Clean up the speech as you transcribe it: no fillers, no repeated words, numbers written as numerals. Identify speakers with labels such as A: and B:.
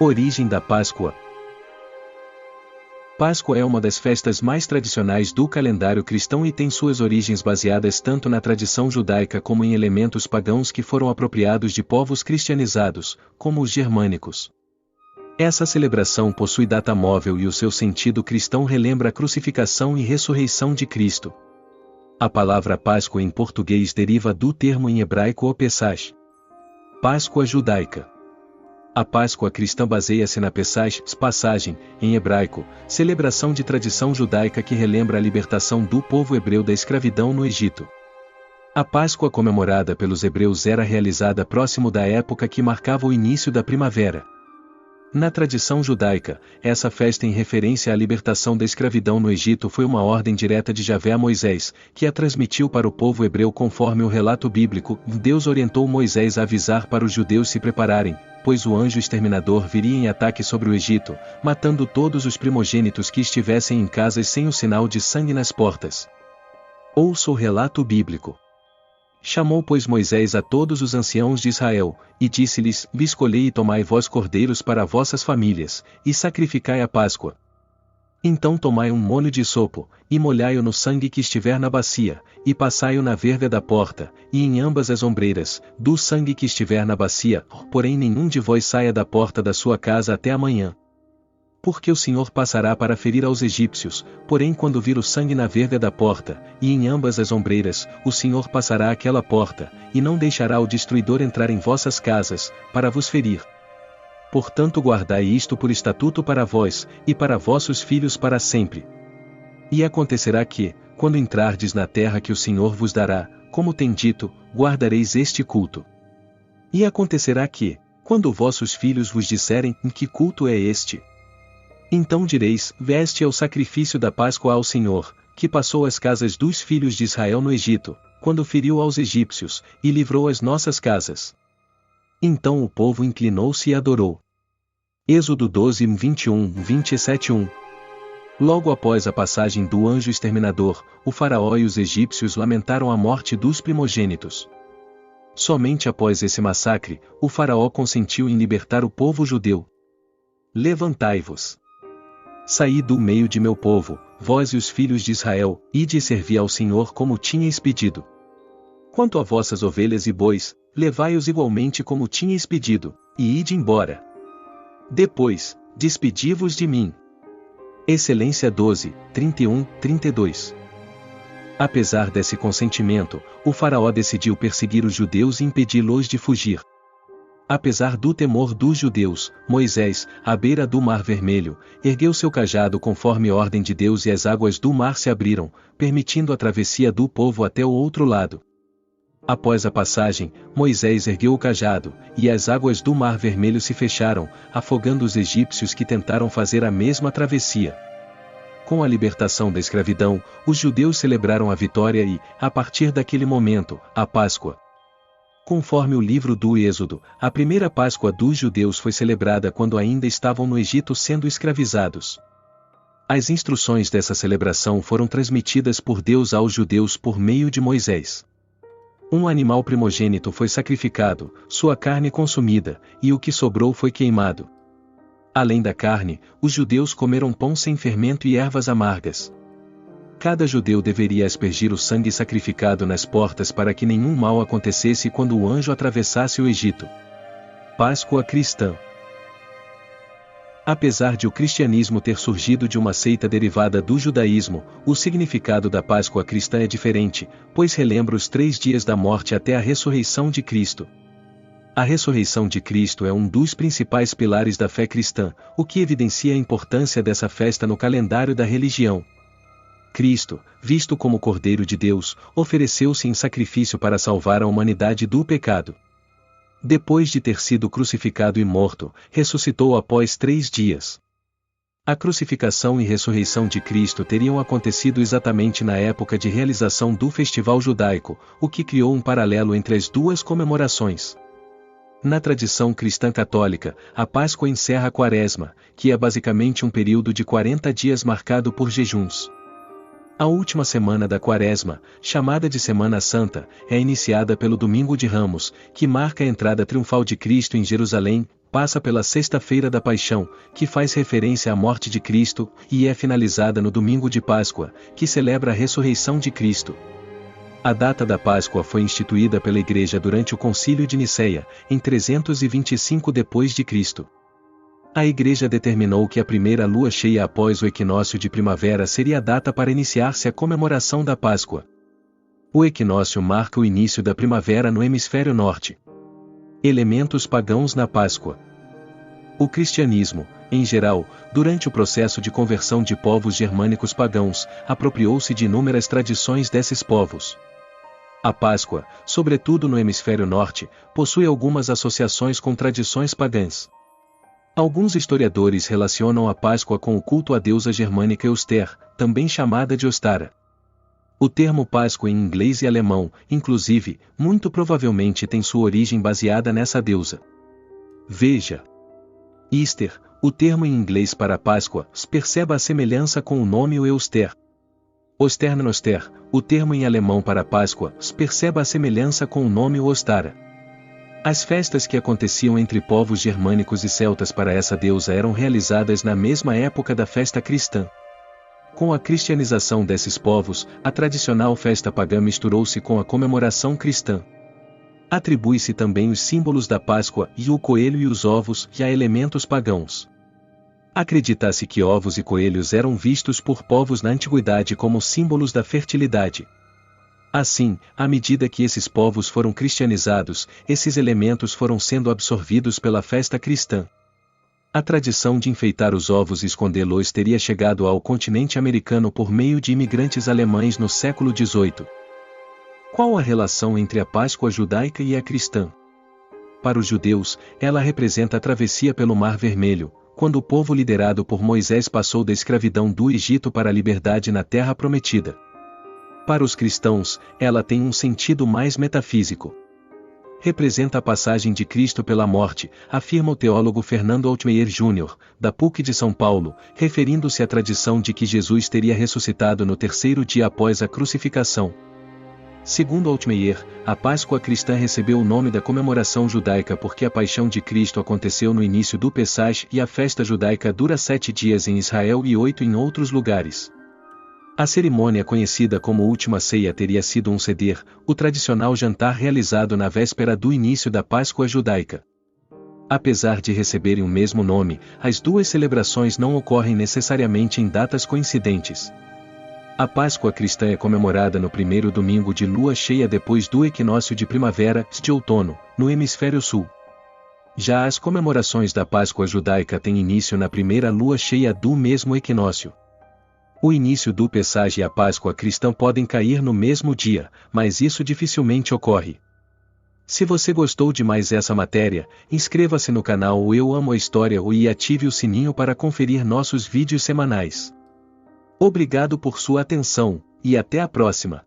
A: Origem da Páscoa. Páscoa é uma das festas mais tradicionais do calendário cristão e tem suas origens baseadas tanto na tradição judaica como em elementos pagãos que foram apropriados de povos cristianizados, como os germânicos. Essa celebração possui data móvel e o seu sentido cristão relembra a crucificação e ressurreição de Cristo. A palavra Páscoa em português deriva do termo em hebraico o Pesach. Páscoa judaica. A Páscoa cristã baseia-se na Pesach, passagem, em hebraico, celebração de tradição judaica que relembra a libertação do povo hebreu da escravidão no Egito. A Páscoa comemorada pelos hebreus era realizada próximo da época que marcava o início da primavera. Na tradição judaica, essa festa em referência à libertação da escravidão no Egito foi uma ordem direta de Javé a Moisés, que a transmitiu para o povo hebreu conforme o relato bíblico. Deus orientou Moisés a avisar para os judeus se prepararem, pois o anjo exterminador viria em ataque sobre o Egito, matando todos os primogênitos que estivessem em casas sem o sinal de sangue nas portas. Ouça o relato bíblico. Chamou pois Moisés a todos os anciãos de Israel, e disse-lhes: escolhei e tomai vós cordeiros para vossas famílias, e sacrificai a Páscoa. Então tomai um molho de sopo, e molhai-o no sangue que estiver na bacia, e passai-o na verga da porta, e em ambas as ombreiras, do sangue que estiver na bacia, porém nenhum de vós saia da porta da sua casa até amanhã. Porque o Senhor passará para ferir aos egípcios, porém quando vir o sangue na verga da porta, e em ambas as ombreiras, o Senhor passará aquela porta, e não deixará o destruidor entrar em vossas casas, para vos ferir. Portanto guardai isto por estatuto para vós, e para vossos filhos para sempre. E acontecerá que, quando entrardes na terra que o Senhor vos dará, como tem dito, guardareis este culto. E acontecerá que, quando vossos filhos vos disserem: que culto é este? Então direis: este é o sacrifício da Páscoa ao Senhor, que passou as casas dos filhos de Israel no Egito, quando feriu aos egípcios, e livrou as nossas casas. Então o povo inclinou-se e adorou. Êxodo 12, 21, 27, 1. Logo após a passagem do anjo exterminador, o faraó e os egípcios lamentaram a morte dos primogênitos. Somente após esse massacre, o faraó consentiu em libertar o povo judeu. Levantai-vos. Saí do meio de meu povo, vós e os filhos de Israel, ide e servi ao Senhor como tinhais pedido. Quanto a vossas ovelhas e bois, levai-os igualmente como tinhais pedido, e ide embora. Depois, despedi-vos de mim. Excelência 12, 31, 32. Apesar desse consentimento, o faraó decidiu perseguir os judeus e impedi-los de fugir. Apesar do temor dos judeus, Moisés, à beira do Mar Vermelho, ergueu seu cajado conforme ordem de Deus e as águas do mar se abriram, permitindo a travessia do povo até o outro lado. Após a passagem, Moisés ergueu o cajado, e as águas do Mar Vermelho se fecharam, afogando os egípcios que tentaram fazer a mesma travessia. Com a libertação da escravidão, os judeus celebraram a vitória e, a partir daquele momento, a Páscoa. Conforme o livro do Êxodo, a primeira Páscoa dos judeus foi celebrada quando ainda estavam no Egito sendo escravizados. As instruções dessa celebração foram transmitidas por Deus aos judeus por meio de Moisés. Um animal primogênito foi sacrificado, sua carne consumida, e o que sobrou foi queimado. Além da carne, os judeus comeram pão sem fermento e ervas amargas. Cada judeu deveria aspergir o sangue sacrificado nas portas para que nenhum mal acontecesse quando o anjo atravessasse o Egito. Páscoa cristã. Apesar de o cristianismo ter surgido de uma seita derivada do judaísmo, o significado da Páscoa cristã é diferente, pois relembra os 3 dias da morte até a ressurreição de Cristo. A ressurreição de Cristo é um dos principais pilares da fé cristã, o que evidencia a importância dessa festa no calendário da religião. Cristo, visto como Cordeiro de Deus, ofereceu-se em sacrifício para salvar a humanidade do pecado. Depois de ter sido crucificado e morto, ressuscitou após 3 dias. A crucificação e ressurreição de Cristo teriam acontecido exatamente na época de realização do festival judaico, o que criou um paralelo entre as duas comemorações. Na tradição cristã católica, a Páscoa encerra a Quaresma, que é basicamente um período de 40 dias marcado por jejuns. A última semana da Quaresma, chamada de Semana Santa, é iniciada pelo Domingo de Ramos, que marca a entrada triunfal de Cristo em Jerusalém, passa pela Sexta-feira da Paixão, que faz referência à morte de Cristo, e é finalizada no Domingo de Páscoa, que celebra a ressurreição de Cristo. A data da Páscoa foi instituída pela Igreja durante o Concílio de Nicéia, em 325 d.C. A Igreja determinou que a primeira lua cheia após o equinócio de primavera seria a data para iniciar-se a comemoração da Páscoa. O equinócio marca o início da primavera no hemisfério norte. Elementos pagãos na Páscoa. O cristianismo, em geral, durante o processo de conversão de povos germânicos pagãos, apropriou-se de inúmeras tradições desses povos. A Páscoa, sobretudo no hemisfério norte, possui algumas associações com tradições pagãs. Alguns historiadores relacionam a Páscoa com o culto à deusa germânica Euster, também chamada de Ostara. O termo Páscoa em inglês e alemão, inclusive, muito provavelmente tem sua origem baseada nessa deusa. Veja. Easter, o termo em inglês para Páscoa, perceba a semelhança com o nome Euster. Osternoster, o termo em alemão para Páscoa, perceba a semelhança com o nome Ostara. As festas que aconteciam entre povos germânicos e celtas para essa deusa eram realizadas na mesma época da festa cristã. Com a cristianização desses povos, a tradicional festa pagã misturou-se com a comemoração cristã. Atribui-se também os símbolos da Páscoa e o coelho e os ovos a elementos pagãos. Acredita-se que ovos e coelhos eram vistos por povos na antiguidade como símbolos da fertilidade. Assim, à medida que esses povos foram cristianizados, esses elementos foram sendo absorvidos pela festa cristã. A tradição de enfeitar os ovos e escondê-los teria chegado ao continente americano por meio de imigrantes alemães no século XVIII. Qual a relação entre a Páscoa judaica e a cristã? Para os judeus, ela representa a travessia pelo Mar Vermelho, quando o povo liderado por Moisés passou da escravidão do Egito para a liberdade na Terra Prometida. Para os cristãos, ela tem um sentido mais metafísico. Representa a passagem de Cristo pela morte, afirma o teólogo Fernando Altmaier Jr., da PUC de São Paulo, referindo-se à tradição de que Jesus teria ressuscitado no terceiro dia após a crucificação. Segundo Altmaier, a Páscoa cristã recebeu o nome da comemoração judaica porque a paixão de Cristo aconteceu no início do Pessach e a festa judaica dura 7 dias em Israel e 8 em outros lugares. A cerimônia conhecida como Última Ceia teria sido um seder, o tradicional jantar realizado na véspera do início da Páscoa judaica. Apesar de receberem o mesmo nome, as duas celebrações não ocorrem necessariamente em datas coincidentes. A Páscoa cristã é comemorada no primeiro domingo de lua cheia depois do equinócio de primavera de outono, no hemisfério sul. Já as comemorações da Páscoa judaica têm início na primeira lua cheia do mesmo equinócio. O início do Pessach e a Páscoa cristã podem cair no mesmo dia, mas isso dificilmente ocorre. Se você gostou de mais essa matéria, inscreva-se no canal Eu Amo a História e ative o sininho para conferir nossos vídeos semanais. Obrigado por sua atenção, e até a próxima!